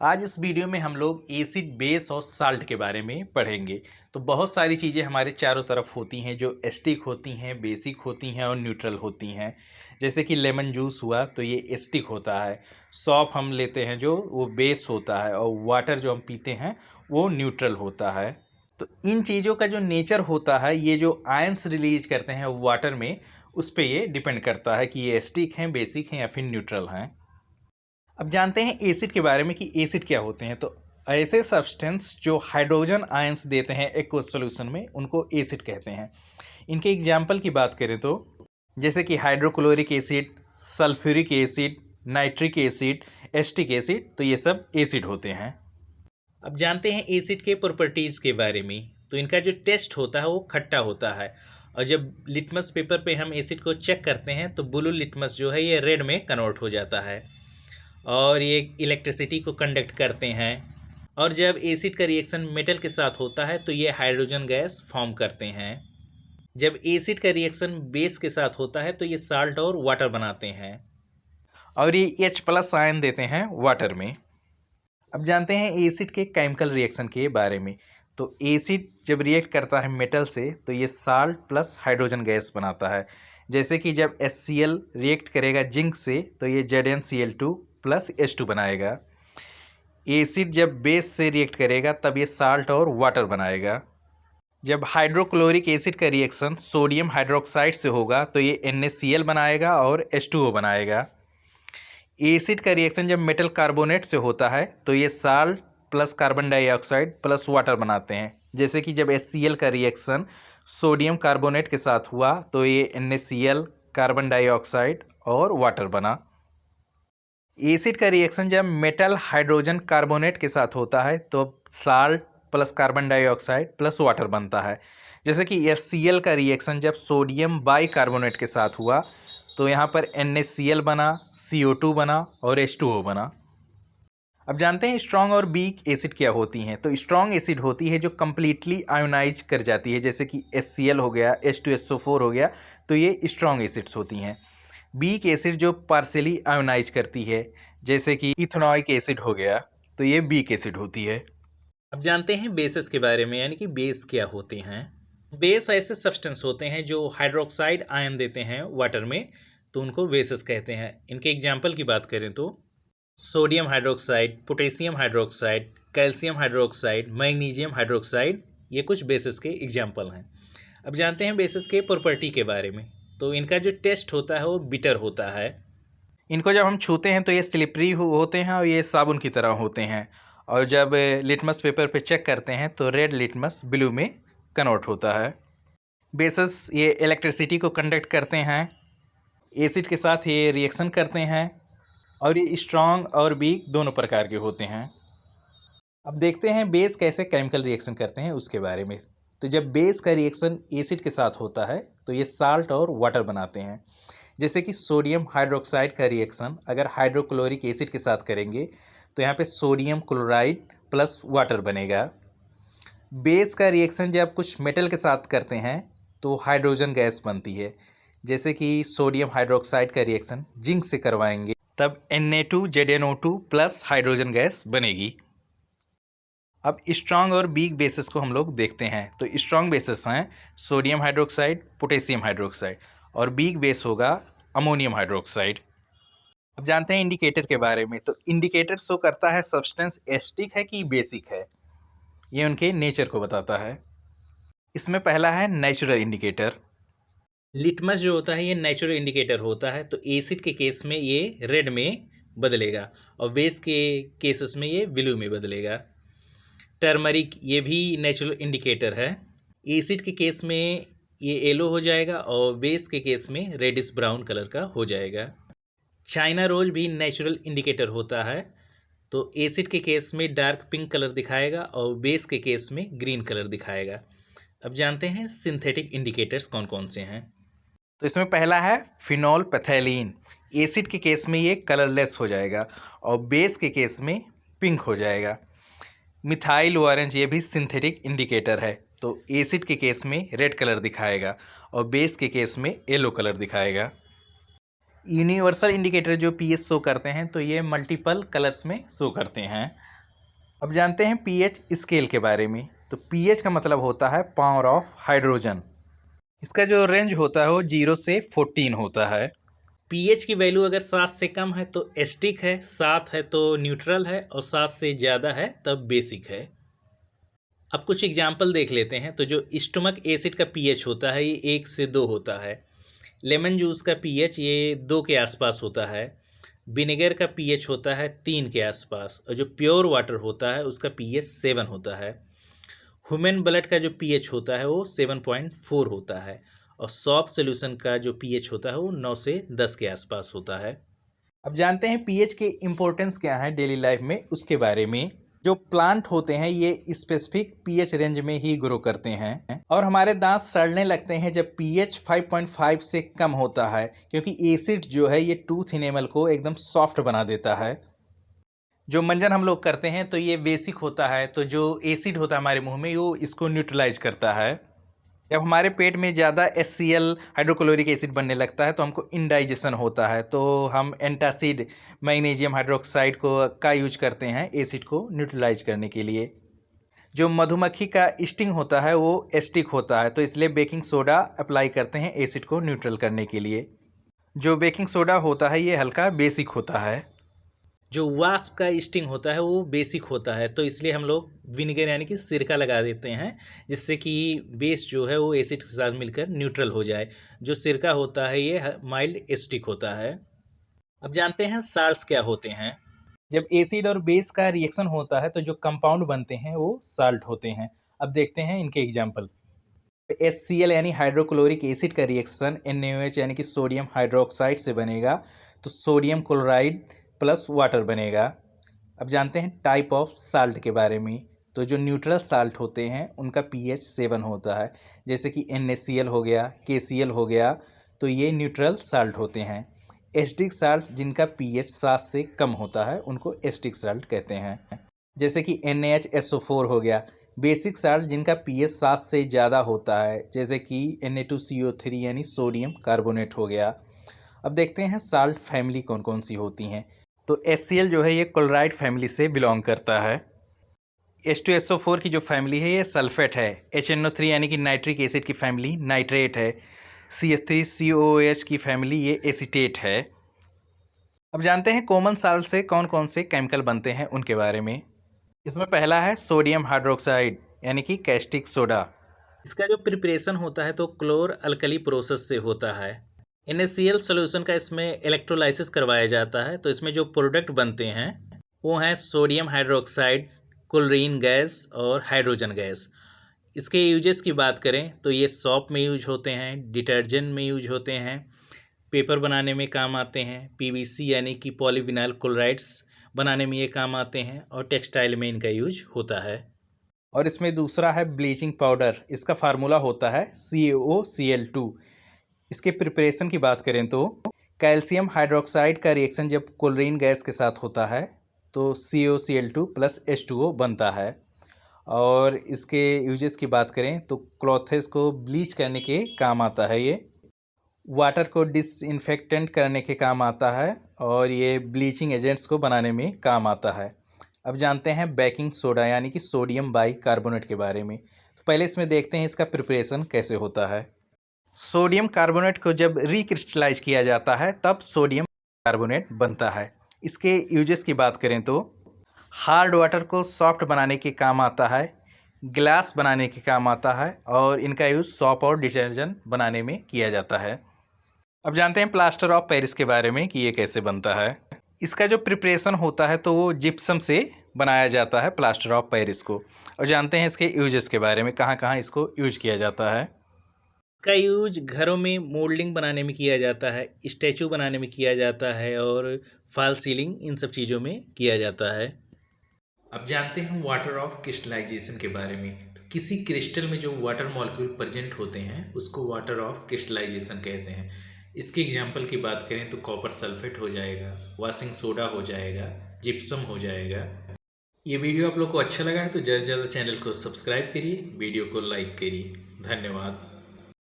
आज इस वीडियो में हम लोग एसिड, बेस और साल्ट के बारे में पढ़ेंगे। तो बहुत सारी चीज़ें हमारे चारों तरफ होती हैं जो एसिडिक होती हैं, बेसिक होती हैं और न्यूट्रल होती हैं। जैसे कि लेमन जूस हुआ तो ये एसिडिक होता है, सौंफ हम लेते हैं जो वो बेस होता है और वाटर जो हम पीते हैं वो न्यूट्रल होता है। तो इन चीज़ों का जो नेचर होता है, ये जो आयंस रिलीज करते हैं वाटर में, उस पर ये डिपेंड करता है कि ये एसिडिक हैं, बेसिक हैं या फिर न्यूट्रल हैं। अब जानते हैं एसिड के बारे में कि एसिड क्या होते हैं। तो ऐसे सब्सटेंस जो हाइड्रोजन आयंस देते हैं एक्वस सॉल्यूशन में, उनको एसिड कहते हैं। इनके एग्जाम्पल की बात करें तो जैसे कि hydrochloric acid, sulphuric acid, nitric acid, acetic acid, तो ये सब एसिड होते हैं। अब जानते हैं एसिड के प्रॉपर्टीज़ के बारे में। तो इनका जो टेस्ट होता है वो खट्टा होता है, और जब लिटमस पेपर पे हम एसिड को चेक करते हैं तो ब्लू लिटमस जो है ये रेड में कन्वर्ट हो जाता है, और ये इलेक्ट्रिसिटी को कंडक्ट करते हैं। और जब एसिड का रिएक्शन मेटल के साथ होता है तो ये हाइड्रोजन गैस फॉर्म करते हैं। जब एसिड का रिएक्शन बेस के साथ होता है तो ये साल्ट और वाटर बनाते हैं, और ये H+ आयन देते हैं वाटर में। अब जानते हैं एसिड के केमिकल रिएक्शन के बारे में। तो एसिड जब रिएक्ट करता है मेटल से तो ये साल्ट प्लस हाइड्रोजन गैस बनाता है। जैसे कि जब HCl रिएक्ट करेगा जिंक से तो ये ZnCl2 प्लस H2 बनाएगा। एसिड जब बेस से रिएक्ट करेगा तब ये साल्ट और वाटर बनाएगा। जब हाइड्रोक्लोरिक एसिड का रिएक्शन सोडियम हाइड्रोक्साइड से होगा तो ये NaCl बनाएगा और H2O बनाएगा। एसिड का रिएक्शन जब मेटल कार्बोनेट से होता है तो ये salt plus carbon dioxide plus water बनाते हैं। जैसे कि जब HCl का रिएक्शन सोडियम कार्बोनेट के साथ हुआ तो ये NaCl, कार्बन डाइऑक्साइड और वाटर बना। एसिड का रिएक्शन जब मेटल हाइड्रोजन कार्बोनेट के साथ होता है तो salt plus carbon dioxide plus water बनता है। जैसे कि HCl का रिएक्शन जब सोडियम बाई कार्बोनेट के साथ हुआ तो यहाँ पर NaCl बना, CO2 बना और H2O बना। अब जानते हैं स्ट्रॉन्ग और वीक एसिड क्या होती हैं। तो स्ट्रॉन्ग एसिड होती है जो कम्प्लीटली आयोनाइज कर जाती है, जैसे कि HCl हो गया, H2SO4 हो गया, तो ये स्ट्रॉन्ग एसिड्स होती हैं। वीक एसिड जो पार्शियली आयोनाइज करती है, जैसे कि इथेनॉइक एसिड हो गया, तो ये वीक एसिड होती है। अब जानते हैं बेसेस के बारे में, यानी कि बेस क्या होते हैं। बेस ऐसे सब्सटेंस होते हैं जो हाइड्रोक्साइड आयन देते हैं वाटर में, तो उनको बेसेस कहते हैं। इनके एग्जाम्पल की बात करें तो sodium hydroxide, potassium hydroxide, calcium hydroxide, magnesium hydroxide, ये कुछ बेसिस के एग्जाम्पल हैं। अब जानते हैं बेसिस के प्रॉपर्टी के बारे में। तो इनका जो टेस्ट होता है वो बिटर होता है। इनको जब हम छूते हैं तो ये स्लिपरी होते हैं और ये साबुन की तरह होते हैं, और जब लिटमस पेपर पे चेक करते हैं तो रेड लिटमस ब्लू में कन्वर्ट होता है। बेसिस ये इलेक्ट्रिसिटी को कंडक्ट करते हैं, एसिड के साथ ये रिएक्शन करते हैं, और ये स्ट्रॉन्ग और वीक दोनों प्रकार के होते हैं। अब देखते हैं बेस कैसे केमिकल रिएक्शन करते हैं उसके बारे में। तो जब बेस का रिएक्शन एसिड के साथ होता है तो ये साल्ट और वाटर बनाते हैं। जैसे कि सोडियम हाइड्रोक्साइड का रिएक्शन अगर हाइड्रोक्लोरिक एसिड के साथ करेंगे तो यहाँ पे सोडियम क्लोराइड प्लस वाटर बनेगा। बेस का रिएक्शन जब कुछ मेटल के साथ करते हैं तो हाइड्रोजन गैस बनती है। जैसे कि सोडियम हाइड्रोक्साइड का रिएक्शन जिंक से करवाएंगे तब Na2ZnO2 प्लस हाइड्रोजन गैस बनेगी। अब स्ट्रॉन्ग और वीक बेसिस को हम लोग देखते हैं। तो स्ट्रॉन्ग बेसिस हैं सोडियम हाइड्रोक्साइड, पोटेशियम हाइड्रोक्साइड, और वीक बेस होगा अमोनियम हाइड्रोक्साइड। अब जानते हैं इंडिकेटर के बारे में। तो इंडिकेटर शो करता है सब्सटेंस एसिडिक है कि बेसिक है, ये उनके नेचर को बताता है। इसमें पहला है नेचुरल इंडिकेटर। लिटमस जो होता है ये नेचुरल इंडिकेटर होता है। तो एसिड के केस में ये रेड में बदलेगा और बेस के केसेस में ये ब्लू में बदलेगा। टर्मरिक ये भी नेचुरल इंडिकेटर है। एसिड के केस में ये येलो हो जाएगा और बेस के केस में रेडिश ब्राउन कलर का हो जाएगा। चाइना रोज भी नेचुरल इंडिकेटर होता है। तो एसिड के केस में डार्क पिंक कलर दिखाएगा और बेस के केस में ग्रीन कलर दिखाएगा। अब जानते हैं सिंथेटिक इंडिकेटर्स कौन कौन से हैं। तो इसमें पहला है फिनोल पैथेलीन। एसिड के केस में ये कलरलेस हो जाएगा और बेस के केस में पिंक हो जाएगा। मिथाइल ऑरेंज ये भी सिंथेटिक इंडिकेटर है। तो एसिड के केस में रेड कलर दिखाएगा और बेस के केस में येलो कलर दिखाएगा। यूनिवर्सल इंडिकेटर जो पीएच शो करते हैं तो ये मल्टीपल कलर्स में शो करते हैं। अब जानते हैं पीएच स्केल के बारे में। तो पीएच का मतलब होता है पावर ऑफ हाइड्रोजन। इसका जो रेंज होता है वो 0 से 14 होता है। पीएच की वैल्यू अगर 7 से कम है तो एसिडिक है, 7 है तो न्यूट्रल है, और 7 से ज़्यादा है तब बेसिक है। अब कुछ एग्जाम्पल देख लेते हैं। तो जो स्टोमक एसिड का पीएच होता है ये 1 से 2 होता है। लेमन जूस का पीएच ये 2 के आसपास होता है। विनेगर का पीएच होता है 3 के आसपास, और जो प्योर वाटर होता है उसका पीएच 7 होता है। ह्यूमन ब्लड का जो पीएच होता है वो 7.4 होता है, और सॉफ्ट सोल्यूशन का जो पीएच होता है वो 9 से 10 के आसपास होता है। अब जानते हैं पीएच के इम्पोर्टेंस क्या है डेली लाइफ में, उसके बारे में। जो प्लांट होते हैं ये स्पेसिफिक पीएच रेंज में ही ग्रो करते हैं, और हमारे दांत सड़ने लगते हैं जब पीएच 5.5 से कम होता है, क्योंकि एसिड जो है ये टूथ इनेमल को एकदम सॉफ्ट बना देता है। जो मंजन हम लोग करते हैं तो ये बेसिक होता है, तो जो एसिड होता है हमारे मुंह में वो इसको न्यूट्रलाइज करता है। जब हमारे पेट में ज़्यादा HCl हाइड्रोक्लोरिक एसिड बनने लगता है तो हमको इंडाइजेशन होता है, तो हम एंटासिड मैग्नीशियम हाइड्रोक्साइड का यूज करते हैं एसिड को न्यूट्रलाइज करने के लिए। जो मधुमक्खी का स्टिंग होता है वो एसिडिक होता है, तो इसलिए बेकिंग सोडा अप्लाई करते हैं एसिड को न्यूट्रल करने के लिए। जो बेकिंग सोडा होता है ये हल्का बेसिक होता है। जो वास्प का स्टिंग होता है वो बेसिक होता है, तो इसलिए हम लोग विनेगर यानी कि सिरका लगा देते हैं, जिससे कि बेस जो है वो एसिड के साथ मिलकर न्यूट्रल हो जाए। जो सिरका होता है ये माइल्ड एसिडिक होता है। अब जानते हैं साल्ट्स क्या होते हैं। जब एसिड और बेस का रिएक्शन होता है तो जो कंपाउंड बनते हैं वो साल्ट होते हैं। अब देखते हैं इनके एग्जाम्पल। HCl यानी हाइड्रोक्लोरिक एसिड का रिएक्शन NaOH यानी कि सोडियम हाइड्रोक्साइड से बनेगा, तो सोडियम क्लोराइड प्लस वाटर बनेगा। अब जानते हैं टाइप ऑफ साल्ट के बारे में। तो जो न्यूट्रल साल्ट होते हैं उनका pH 7 होता है, जैसे कि NaCl हो गया, KCl हो गया, तो ये न्यूट्रल साल्ट होते हैं। एसिडिक साल्ट जिनका pH 7 से कम होता है उनको एसिडिक साल्ट कहते हैं, जैसे कि NaHSO4 हो गया। बेसिक साल्ट जिनका pH 7 से ज़्यादा होता है, जैसे कि Na2CO3 यानी सोडियम कार्बोनेट हो गया। अब देखते हैं साल्ट फैमिली कौन कौन सी होती हैं। तो HCl जो है ये क्लोराइड फैमिली से बिलोंग करता है। H2SO4 की जो फैमिली है ये सल्फेट है। HNO3 यानी कि नाइट्रिक एसिड की फैमिली नाइट्रेट है। CH3COOH की फैमिली ये एसीटेट है। अब जानते हैं कॉमन साल्ट से कौन कौन से केमिकल बनते हैं उनके बारे में। इसमें पहला है सोडियम हाइड्रोक्साइड यानी कि कैस्टिक सोडा। इसका जो प्रिपरेशन होता है तो क्लोर अल्कली प्रोसेस से होता है। NaCl सॉल्यूशन का इसमें इलेक्ट्रोलाइसिस करवाया जाता है, तो इसमें जो प्रोडक्ट बनते हैं वो हैं सोडियम हाइड्रोक्साइड, क्लोरीन गैस और हाइड्रोजन गैस। इसके यूजेस की बात करें तो ये सॉप में यूज होते हैं, डिटर्जेंट में यूज होते हैं, पेपर बनाने में काम आते हैं, PVC यानी कि पॉलीविनाइल क्लोराइड्स बनाने में ये काम आते हैं, और टेक्सटाइल में इनका यूज होता है। और इसमें दूसरा है ब्लीचिंग पाउडर। इसका फार्मूला होता है CaOCl2। इसके प्रिपरेशन की बात करें तो कैल्शियम हाइड्रोक्साइड का रिएक्शन जब क्लोरीन गैस के साथ होता है तो CaOCl2 प्लस H2O बनता है। और इसके यूजेस की बात करें तो क्लॉथेस को ब्लीच करने के काम आता है, ये वाटर को डिसइंफेक्टेंट करने के काम आता है, और ये ब्लीचिंग एजेंट्स को बनाने में काम आता है। अब जानते हैं बेकिंग सोडा यानी कि सोडियम बाइकार्बोनेट के बारे में। तो पहले इसमें देखते हैं इसका प्रिपरेशन कैसे होता है। सोडियम कार्बोनेट को जब रिक्रिस्टलाइज किया जाता है तब सोडियम कार्बोनेट बनता है। इसके यूजेस की बात करें तो हार्ड वाटर को सॉफ्ट बनाने के काम आता है, ग्लास बनाने के काम आता है, और इनका यूज़ सॉप और डिटर्जेंट बनाने में किया जाता है। अब जानते हैं प्लास्टर ऑफ पेरिस के बारे में कि ये कैसे बनता है। इसका जो प्रिपरेशन होता है तो वो जिप्सम से बनाया जाता है प्लास्टर ऑफ पेरिस को। और जानते हैं इसके यूजेस के बारे में, कहाँ कहाँ इसको यूज किया जाता है। इसका यूज घरों में मोल्डिंग बनाने में किया जाता है, स्टैचू बनाने में किया जाता है, और फॉल सीलिंग इन सब चीज़ों में किया जाता है। अब जानते हैं वाटर ऑफ क्रिस्टलाइजेशन के बारे में। तो किसी क्रिस्टल में जो वाटर मॉलिक्यूल प्रेजेंट होते हैं उसको वाटर ऑफ क्रिस्टलाइजेशन कहते हैं। इसके एग्जाम्पल की बात करें तो कॉपर सल्फेट हो जाएगा, वॉशिंग सोडा हो जाएगा, जिप्सम हो जाएगा। ये वीडियो आप लोग को अच्छा लगा है तो ज़्यादा से ज़्यादा चैनल को सब्सक्राइब करिए, वीडियो को लाइक करिए। धन्यवाद।